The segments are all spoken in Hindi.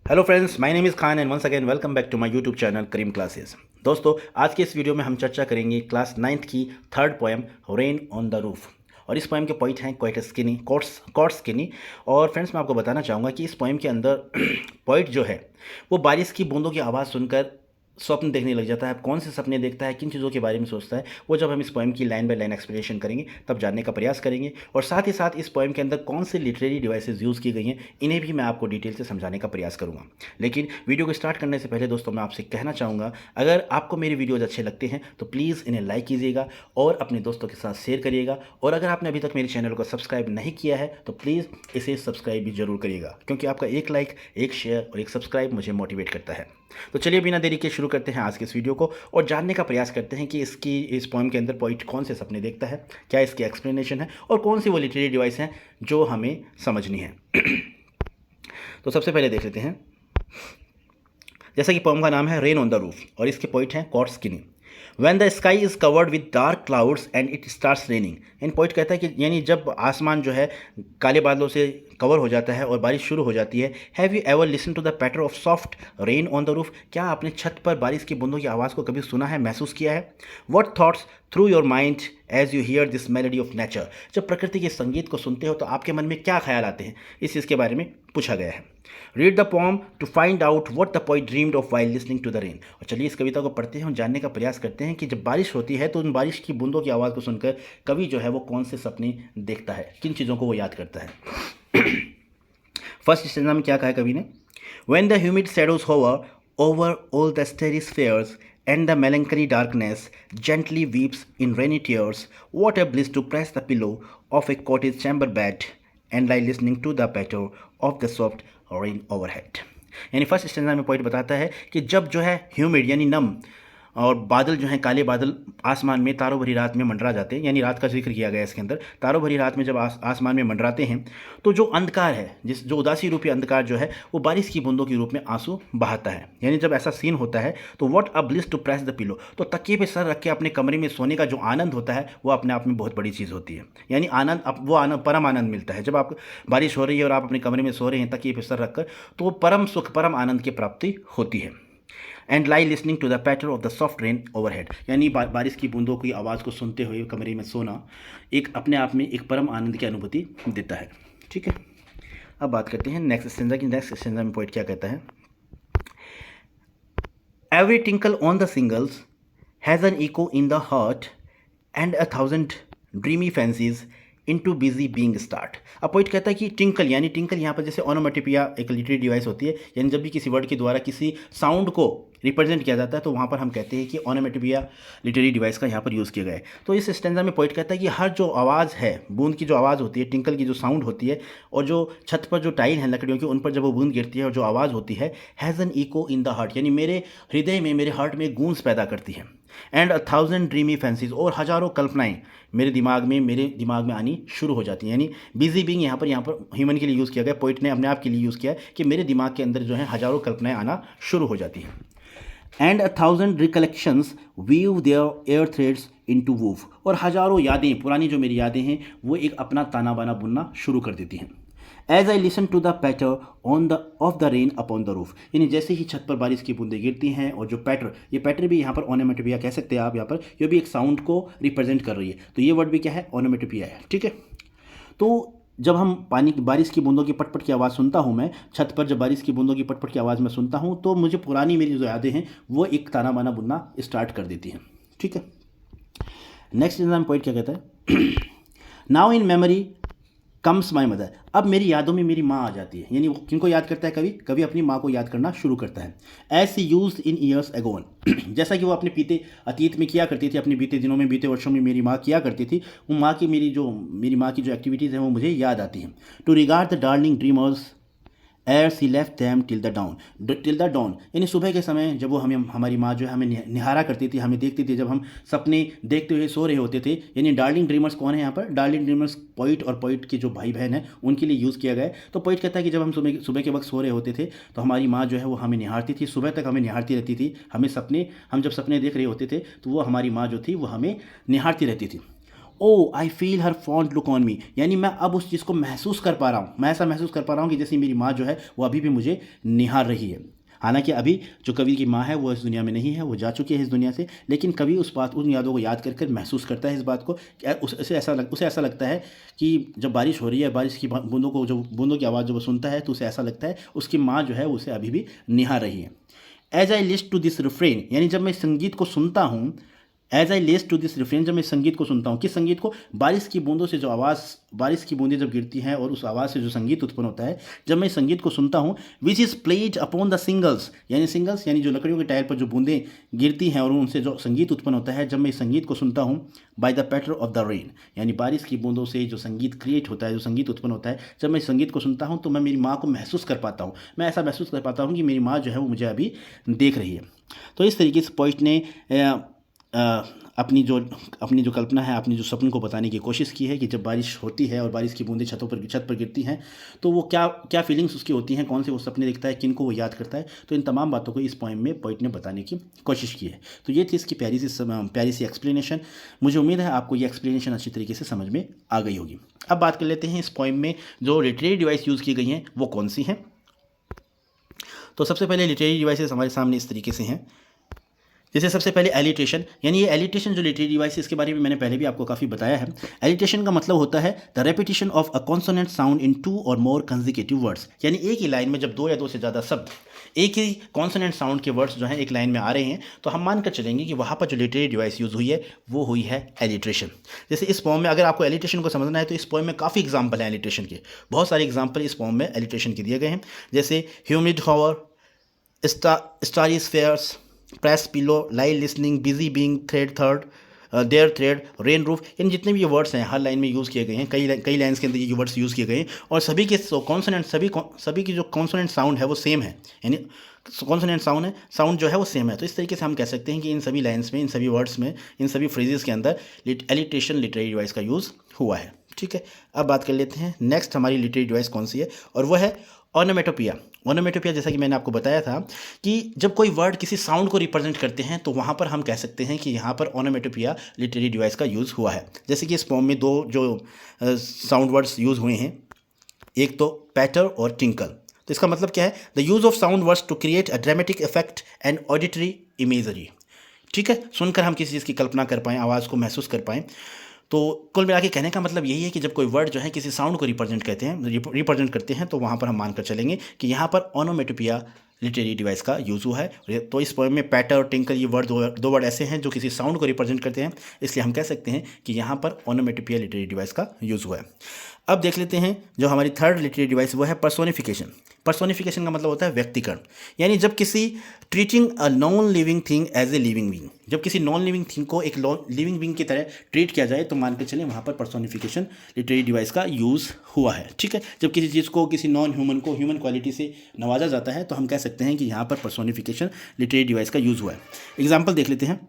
Hello friends, my name is Khan and once again welcome back to my YouTube channel Karim classes. दोस्तों, आज के इस वीडियो में हम चर्चा करेंगे क्लास 9th की third poem rain on the roof. और इस पोएम के पॉइंट हैं क्वाइट स्किनी कॉट स्किनी। और फ्रेंड्स, मैं आपको बताना चाहूँगा कि इस पोएम के अंदर पॉइंट जो है वो बारिश की बूंदों की आवाज़ सुनकर स्वप्न देखने लग जाता है। कौन से सपने देखता है, किन चीज़ों के बारे में सोचता है, वो जब हम इस पोएम की लाइन बाय लाइन एक्सप्लेनेशन करेंगे तब जानने का प्रयास करेंगे। और साथ ही साथ इस पोएम के अंदर कौन से लिटरेरी डिवाइसेस यूज़ की गई हैं, इन्हें भी मैं आपको डिटेल से समझाने का प्रयास करूंगा। लेकिन वीडियो को स्टार्ट करने से पहले दोस्तों, मैं आपसे कहना चाहूँगा, अगर आपको मेरे वीडियोज़ अच्छे लगते हैं तो प्लीज़ इन्हें लाइक कीजिएगा और अपने दोस्तों के साथ शेयर करिएगा। और अगर आपने अभी तक मेरे चैनल को सब्सक्राइब नहीं किया है तो प्लीज़ इसे सब्सक्राइब भी जरूर करिएगा, क्योंकि आपका एक लाइक, एक शेयर और एक सब्सक्राइब मुझे मोटिवेट करता है। तो चलिए बिना देरी के शुरू करते हैं आज के इस वीडियो को और जानने का प्रयास करते हैं कि इस पोएम के अंदर पॉइंट कौन से सपने देखता है, क्या इसकी एक्सप्लेनेशन है और कौन सी वो लिटरेरी डिवाइस हैं जो हमें समझनी है। तो सबसे पहले देख लेते हैं, जैसा कि पोएम का नाम है रेन ऑन द रूफ और इसके पॉइंट हैं Coates Kinney. When the sky is covered with dark clouds and it starts raining, in point कहता है कि यानी जब आसमान जो है काले बादलों से कवर हो जाता है और बारिश शुरू हो जाती है। Have you ever listen to the patter of soft rain on the roof, क्या आपने छत पर बारिश की बूंदों की आवाज़ को कभी सुना है, महसूस किया है। What thoughts through your mind as you hear this melody of nature, जब प्रकृति के संगीत को सुनते हो तो आपके मन में क्या ख्याल आते हैं, इस चीज़ के बारे में पूछा गया है। Read the poem to find out what the poet dreamed of while listening to the rain. और चलिए इस कविता को पढ़ते हैं और जानने का प्रयास करते हैं कि जब बारिश होती है तो उन बारिश की बूंदों की आवाज़ को सुनकर कवि जो है वो कौन से सपने देखता है, किन चीज़ों को वो याद करता है। फर्स्ट स्टेंजा में क्या कहा है कवि ने, when the humid shadows hover over all the starry spheres and the melancholy darkness gently weeps in rainy tears, what a bliss to press the pillow of a cottage chamber bed and lie listening to the patter of the soft rain overhead। यानी फर्स्ट स्टेंजा में पॉइंट बताता है कि जब जो है ह्यूमिड यानी नम और बादल जो हैं, काले बादल आसमान में तारों भरी रात में मंडरा जाते हैं, यानी रात का जिक्र किया गया है इसके अंदर। तारों भरी रात में जब आसमान में मंडराते हैं तो जो अंधकार है, जो उदासी रूपी अंधकार जो है वो बारिश की बूंदों के रूप में आंसू बहाता है। यानी जब ऐसा सीन होता है तो what a bliss to press the pillow, तो तकिए पे सर रख के अपने कमरे में सोने का जो आनंद होता है वो अपने आप में बहुत बड़ी चीज़ होती है। यानी आनंद, वो आनंद, परम आनंद मिलता है जब आप बारिश हो रही है और आप अपने कमरे में सो रहे हैं तकिए पे सर रखकर, तो वो परम सुख, परम आनंद की प्राप्ति होती है। And lie listening to the patter of the soft rain overhead, यानी बारिश की बूंदों की आवाज़ को सुनते हुए कमरे में सोना एक अपने आप में एक परम आनंद की अनुभूति देता है। ठीक है, अब बात करते हैं नेक्स्ट स्टेंजा की। नेक्स्ट स्टेंजा में पोइट क्या कहता है, every tinkle on the shingles has an echo in the heart and a thousand dreamy fancies into busy being start. अब पॉइंट कहता है कि टिंकल, यानी टिंकल यहाँ पर जैसे ओनोमेटोपिया एक लिटरेरी डिवाइस होती है, यानी जब भी किसी वर्ड के द्वारा किसी साउंड को रिप्रेजेंट किया जाता है तो वहाँ पर हम कहते हैं कि ओनोमेटोपिया लिटरेरी डिवाइस का यहाँ पर यूज़ किया गया है। तो इस स्टेंजा में पॉइंट कहता है कि हर जो आवाज़ है, बूंद की जो आवाज़ होती है, टिंकल की जो साउंड होती है, और जो छत पर जो टाइल है लकड़ियों की उन पर जब वो बूंद गिरती है और जो आवाज़ होती है, has an echo in the heart, यानी मेरे हृदय में, मेरे हार्ट में गूंज पैदा करती है। And a thousand dreamy fancies, और हज़ारों कल्पनाएं मेरे दिमाग में आनी शुरू हो जाती हैं। यानी बिजी बीइंग यहाँ पर ह्यूमन के लिए यूज़ किया गया, पोइट ने अपने आप के लिए यूज़ किया है कि मेरे दिमाग के अंदर जो है हज़ारों कल्पनाएं आना शुरू हो जाती हैं। And a thousand recollections weave their air threads into woof, और हज़ारों यादें, पुरानी जो मेरी यादें हैं वो एक अपना ताना बाना बुनना शुरू कर देती हैं। As I listen to the patter of the rain upon the roof, यानी जैसे ही छत पर बारिश की बूंदें गिरती हैं और जो पैटर, ये पैटर भी यहाँ पर ओनोमेटोपिया कह सकते हैं आप, यहाँ पर ये भी एक साउंड को रिप्रेजेंट कर रही है, तो ये वर्ड भी क्या है, ओनोमेटोपिया है। ठीक है, तो जब हम बारिश की बूंदों की पटपट की आवाज़ सुनता हूँ, मैं छत पर जब बारिश की बूंदों की पटपट की आवाज़ में सुनता हूँ तो मुझे पुरानी मेरी जो यादें हैं वो एक ताना बाना बुनना स्टार्ट कर देती हैं। ठीक है, नेक्स्ट एग्जाम पॉइंट क्या कहता है, now in memory comes my mother, अब मेरी यादों में मेरी माँ आ जाती है। यानी वो किनको याद करता है कवि, कवि अपनी माँ को याद करना शुरू करता है। As she used in years agone, जैसा कि वो अपने बीते अतीत में किया करती थी, अपने बीते दिनों में, बीते वर्षों में मेरी माँ किया करती थी, वो मेरी माँ की जो एक्टिविटीज़ हैं वो मुझे याद आती हैं। To regard the darling dreamers ere she left them till the dawn, यानी सुबह के समय जब वो हमारी माँ जो है हमें निहारा करती थी, हमें देखती थी जब हम सपने देखते हुए सो रहे होते थे। यानी डार्लिंग ड्रीमर्स कौन है यहाँ पर, डार्लिंग ड्रीमर्स पोइट और पोइट के जो भाई बहन हैं उनके लिए यूज़ किया गया है। तो पोइट कहता है कि जब हम सुबह के वक्त सो रहे होते थे तो हमारी माँ जो है वो हमें निहारती थी, सुबह तक हमें निहारती रहती थी। हम जब सपने देख रहे होते थे तो वो हमारी माँ जो थी वो हमें निहारती रहती थी। Oh I feel her fond look on me, यानी मैं अब उस चीज़ को महसूस कर पा रहा हूँ, मैं ऐसा महसूस कर पा रहा हूँ कि जैसे मेरी माँ जो है वो अभी भी मुझे निहार रही है। हालांकि अभी जो कवि की माँ है वो इस दुनिया में नहीं है, वो जा चुकी है इस दुनिया से, लेकिन कवि उस बात, उन यादों को याद कर कर महसूस करता है इस बात को कि उसे ऐसा लगता है कि जब बारिश हो रही है, बारिश की बूंदों को, जो बूंदों की आवाज़ जब वो सुनता है तो उसे ऐसा लगता है उसकी माँ जो है उसे अभी भी निहार रही है। As I list to this refrain, यानी जब मैं संगीत को सुनता हूँ, as I list to this refrain, जब मैं संगीत को सुनता हूँ, किस संगीत को, बारिश की बूंदों से जो आवाज़, बारिश की बूंदें जब गिरती हैं और उस आवाज़ से जो संगीत उत्पन्न होता है, जब मैं संगीत को सुनता हूँ, which is played upon the singles, यानी जो लकड़ियों के टायर पर जो बूंदें गिरती हैं और उनसे जो संगीत उत्पन्न होता है, जब मैं इस संगीत को सुनता हूँ, by the patter of the rain, यानी बारिश की बूंदों से जो संगीत क्रिएट होता है, जो संगीत उत्पन्न होता है, जब मैं इस संगीत को सुनता हूँ तो मैं मेरी माँ को महसूस कर पाता हूँ, मैं ऐसा महसूस कर पाता हूँ कि मेरी माँ जो है वो मुझे अभी देख रही है। तो इस तरीके से पोइट ने अपनी जो कल्पना है, अपनी जो सपन को बताने की कोशिश की है कि जब बारिश होती है और बारिश की बूंदें छत पर गिरती हैं तो वो क्या क्या फीलिंग्स उसकी होती हैं, कौन से वो सपने देखता है, किन को वो याद करता है। तो इन तमाम बातों को इस पोएम में पोइट ने बताने की कोशिश की है। तो ये थी इसकी प्यारी सी एक्सप्लेनेशन। मुझे उम्मीद है आपको ये एक्सप्लेनेशन अच्छी तरीके से समझ में आ गई होगी। अब बात कर लेते हैं इस पोएम में जो लिटरेरी डिवाइस यूज़ की गई हैं वो कौन सी हैं। तो सबसे पहले लिटरेरी डिवाइसेस हमारे सामने इस तरीके से हैं। जैसे सबसे पहले एलिट्रेशन, यानी ये एलिट्रेशन जो लिटरेरी डिवाइस है इसके बारे में मैंने पहले भी आपको काफ़ी बताया है। एलिट्रेशन का मतलब होता है the repetition of a consonant sound in 2 और मोर कंसेक्यूटिव वर्ड्स, यानी एक ही लाइन में जब 2 या 2 से ज़्यादा शब्द एक ही कॉन्सोनेंट साउंड के वर्ड्स जो हैं एक लाइन में आ रहे हैं तो हम मानकर चलेंगे कि वहाँ पर जो लिटरेरी डिवाइस यूज़ हुई है वो हुई है एलिट्रेशन। जैसे इस पोएम में अगर आपको एलिट्रेशन को समझना है तो इस पोएम में काफ़ी एग्जाम्पल हैं एलिट्रेशन के, बहुत सारे एग्जाम्पल इस पोएम में एलिट्रेशन के दिए गए हैं। जैसे humid hover, starry spheres, press pillow, lie listening, busy being, thread third, their thread, rain roof, यानी जितने भी ये वर्ड्स हैं हर लाइन में यूज़ किए गए हैं, कई लाइन्स के अंदर ये वर्ड्स यूज़ किए गए हैं और सभी के कॉन्सोनेंट, सभी की जो कॉन्सोनेंट साउंड है वो सेम है, यानी कॉन्सोनेंट साउंड जो है वो सेम है। तो इस तरीके से हम कह सकते हैं कि इन सभी लाइन्स में, इन सभी वर्ड्स में, इन सभी फ्रेजेस के अंदर एलिट्रेशन लिटरेरी डिवाइस का यूज़ हुआ है। ठीक है, अब बात कर लेते हैं नेक्स्ट हमारी लिटरेरी डिवाइस कौन सी है, और वह है ऑनोमेटोपिया। ऑनोमेटोपिया जैसा कि मैंने आपको बताया था कि जब कोई वर्ड किसी साउंड को रिप्रेजेंट करते हैं तो वहाँ पर हम कह सकते हैं कि यहाँ पर ऑनोमेटोपिया लिटरेरी डिवाइस का यूज़ हुआ है। जैसे कि इस पोएम में 2 जो साउंड वर्ड्स यूज़ हुए हैं, एक तो पैटर और टिंकल। तो इसका मतलब क्या है, the use of sound words to create a dramatic effect and auditory imagery. ठीक है, सुनकर हम किसी चीज़ की कल्पना कर पाएँ, आवाज़ को महसूस कर पाएँ। तो कुल मिला के कहने का मतलब यही है कि जब कोई वर्ड जो है किसी साउंड को रिप्रेजेंट करते हैं तो वहाँ पर हम मानकर चलेंगे कि यहाँ पर ऑनोमेटोपिया लिटरेरी डिवाइस का यूज़ हुआ है। तो इस पोएम में पैटर और टिंकल ये दो वर्ड ऐसे हैं जो किसी साउंड को रिप्रेजेंट करते हैं, इसलिए हम कह सकते हैं कि यहाँ पर ऑनोमेटोपिया लिटरेरी डिवाइस का यूज़ हुआ है। अब देख लेते हैं जो हमारी थर्ड लिटरेरी डिवाइस वो है पर्सोनिफिकेशन। पर्सोनिफिकेशन का मतलब होता है व्यक्तिकरण, यानी जब किसी treating a non living thing as a living being, जब किसी नॉन लिविंग थिंग को एक लिविंग बीइंग की तरह ट्रीट किया जाए तो मान के चलें वहाँ पर पर्सोनिफिकेशन लिटरेरी डिवाइस का यूज़ हुआ है। ठीक है, जब किसी चीज़ को, किसी नॉन ह्यूमन को ह्यूमन क्वालिटी से नवाजा जाता है तो हम कह सकते हैं कि यहाँ पर पर्सोनिफिकेशन लिटरेरी डिवाइस का यूज़ हुआ है। एग्जाम्पल देख लेते हैं।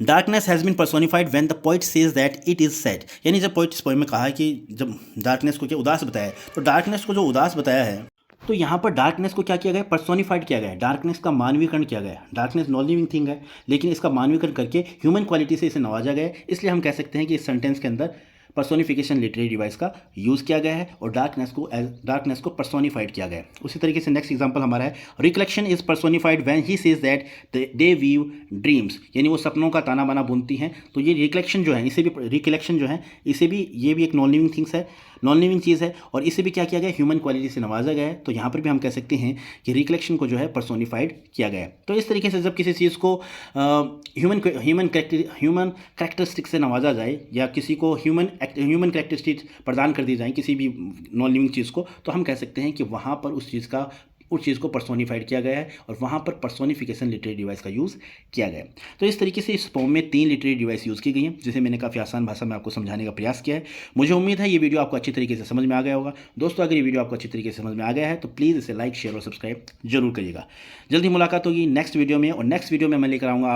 Darkness has been personified when the poet says that it is sad, यानी जब पोइट इस पोएम में कहा है कि जब डार्कनेस को क्या उदास बताया है, तो डार्कनेस को जो उदास बताया है तो यहाँ पर डार्कनेस को क्या किया गया, पर्सोनिफाइड किया गया है, डार्कनेस का मानवीकरण किया गया है। डार्कनेस नॉन लिविंग थिंग है लेकिन इसका मानवीकरण करके ह्यूमन क्वालिटी से इसे नवाजा गया है, इसलिए हम कह सकते हैं कि इस सेंटेंस के अंदर पर्सोनिफिकेशन लिटरेरी डिवाइस का यूज़ किया गया है और डार्कनेस को पर्सोनिफाइड किया गया है। उसी तरीके से नेक्स्ट एग्जांपल हमारा है recollection is personified when he says that they weave dreams, यानी वो सपनों का ताना बाना बुनती हैं। तो ये रिकलेक्शन जो है, इसे भी रिकलेक्शन जो है, ये भी एक नॉन लिविंग थिंग्स है, नॉन लिविंग चीज़ है और इसे भी क्या किया गया, ह्यूमन क्वालिटी से नवाजा गया है। तो यहाँ पर भी हम कह सकते हैं कि रिकलेक्शन को जो है पर्सोनिफाइड किया गया है। तो इस तरीके से जब किसी चीज़ को ह्यूमन कैरेक्टरिस्टिक से नवाजा जाए या किसी को ह्यूमन कैरेक्टरिस्टिक प्रदान कर दी जाए किसी भी नॉन लिविंग चीज़ को, तो हम कह सकते हैं कि वहाँ पर उस चीज़ को पर्सोनिफाइड किया गया है और वहाँ पर पर्सोनिफिकेशन लिटरेरी डिवाइस का यूज़ किया गया है। तो इस तरीके से इस पोएम में 3 लिटरेरी डिवाइस यूज़ की गई हैं जिसे मैंने काफ़ी आसान भाषा में आपको समझाने का प्रयास किया है। मुझे उम्मीद है ये वीडियो आपको अच्छी तरीके से समझ में आ गया होगा। दोस्तों, अगर ये वीडियो आपको अच्छी तरीके से समझ में आ गया है तो प्लीज़ इसे लाइक, शेयर और सब्सक्राइब जरूर करिएगा। जल्दी मुलाकात होगी नेक्स्ट वीडियो में, और नेक्स्ट वीडियो में मैं लेकर आऊँगा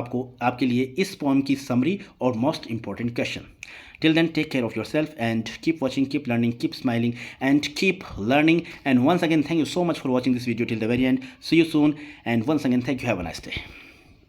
आपके लिए इस पोएम की समरी और most important question. Till then, take care of yourself and keep watching, keep learning, keep smiling and keep learning. And once again, thank you so much for watching this video till the very end. See you soon, and once again, thank you. Have a nice day.